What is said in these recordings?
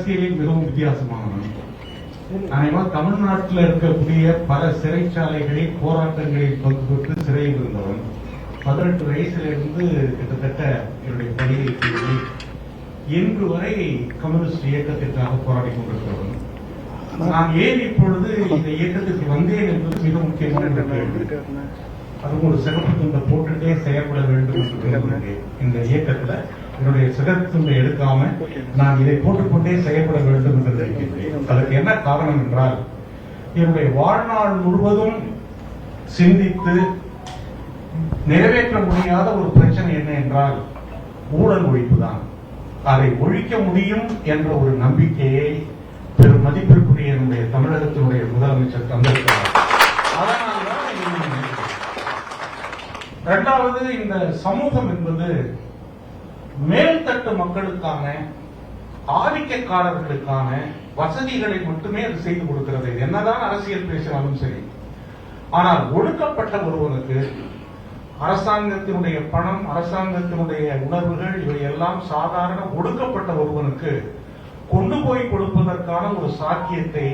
அரசியலில் மிகவும் வித்தியாசமானவன். தமிழ்நாட்டில் இருக்கக்கூடிய பல சிறைச்சாலைகளில் போராட்டங்களில் பங்கு பெற்று சிறையில் இருந்தவன். 18 வயசிலிருந்து கிட்டத்தட்ட என்னுடைய பணியை செய்து இன்று வரை கம்யூனிஸ்ட் இயக்கத்திற்காக போராடி கொண்டிருக்கிறவன். நான் ஏன் இப்பொழுது இந்த இயக்கத்திற்கு வந்தேன் என்பது மிக முக்கியமான கேள்வி. அதுவும் ஒரு சிறப்பு துண்டை போட்டுட்டே செயல்பட வேண்டும் என்று இந்த இயக்கத்துல என்னுடைய சிறப்பு துண்டை எடுக்காம நான் இதை போட்டுக்கொண்டே செயல்பட வேண்டும் என்று நினைக்கின்றேன். அதற்கு என்ன காரணம் என்றால், என்னுடைய வாழ்நாள் முழுவதும் சிந்தித்து நிறைவேற்ற முடியாத ஒரு பிரச்சனை என்ன என்றால் ஊழல் ஒழிப்பு தான். அதை ஒழிக்க முடியும் என்ற ஒரு நம்பிக்கையை பெரும் மதிப்பிற்குரிய என்னுடைய தமிழகத்தினுடைய முதலமைச்சர் தந்திருக்கிறார். அதனால்தான் இரண்டாவது, இந்த சமூகம் என்பது மேல்தட்டு மக்களுக்கான, ஆதிக்கக்காரர்களுக்கான வசதிகளை மட்டுமே அது செய்து கொடுக்கிறது. என்னதான் அரசியல் பேசினாலும் சரி. ஆனால் ஒடுக்கப்பட்ட ஒருவனுக்கு அரசாங்கத்தினுடைய பணம், அரசாங்கத்தினுடைய உணர்வுகள், இவையெல்லாம் சாதாரண ஒடுக்கப்பட்ட ஒருவனுக்கு கொண்டு போய் கொடுப்பதற்கான ஒரு சாக்கியத்தை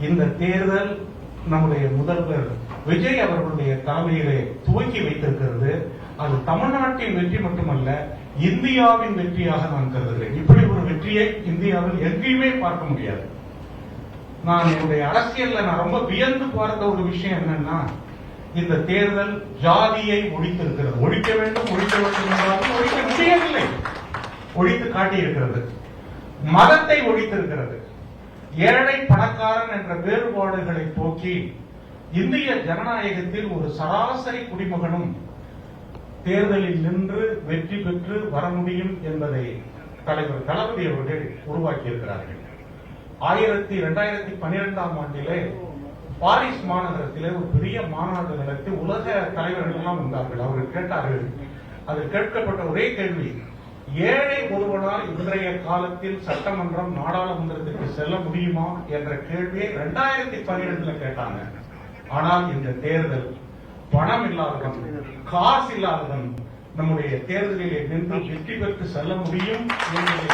இந்த தேர்தல் நம்முடைய முதல்வர் விஜய் அவர்களுடைய தலைமையிலே துவக்கி வைத்திருக்கிறது. அது தமிழ்நாட்டின் வெற்றி மட்டுமல்ல, இந்தியாவின் வெற்றியாக நான் கருதுகிறேன். இப்படி ஒரு வெற்றியை இந்தியாவில் எங்கேயுமே பார்க்க முடியாது. நான் என்னுடைய அரசியல்ல நான் ரொம்ப வியந்து பார்த்த ஒரு விஷயம் என்னன்னா, இந்த தேர்தல் ஜாதியை ஒழித்திருக்கிறது. ஒழிக்க வேண்டும் என்றாலும் ஒழிக்க முடியவில்லை. ஒழித்து காட்டியிருக்கிறது. மதத்தை ஒழித்திருக்கிறது. ஏழை பணக்காரன் என்ற வேறுபாடுகளை போக்கி இந்திய ஜனநாயகத்தில் ஒரு சராசரி குடிமகனும் தேர்தலில் நின்று வெற்றி பெற்று வர முடியும் என்பதை தலைவர் தளபதி அவர்கள் உருவாக்கியிருக்கிறார்கள். 2012ஆம் ஆண்டிலே பாரிஸ் மாநகரத்திலே ஒரு பெரிய மாநாடு நடத்தி உலக தலைவர்கள் எல்லாம் வந்தார்கள். அவர்கள் கேட்டார்கள், அதில் கேட்கப்பட்ட ஒரே கேள்வி, ஏழை ஒருவனால் இன்றைய காலத்தில் சட்டமன்றம், நாடாளுமன்றத்திற்கு செல்ல முடியுமா என்ற கேள்வியை 2012 கேட்டாங்க. ஆனால் இந்த தேர்தல் பணம் இல்லாதவன், காசு இல்லாதவன் நம்முடைய தேர்தலிலே நின்று வெற்றி பெற்று செல்ல முடியும் என்பதை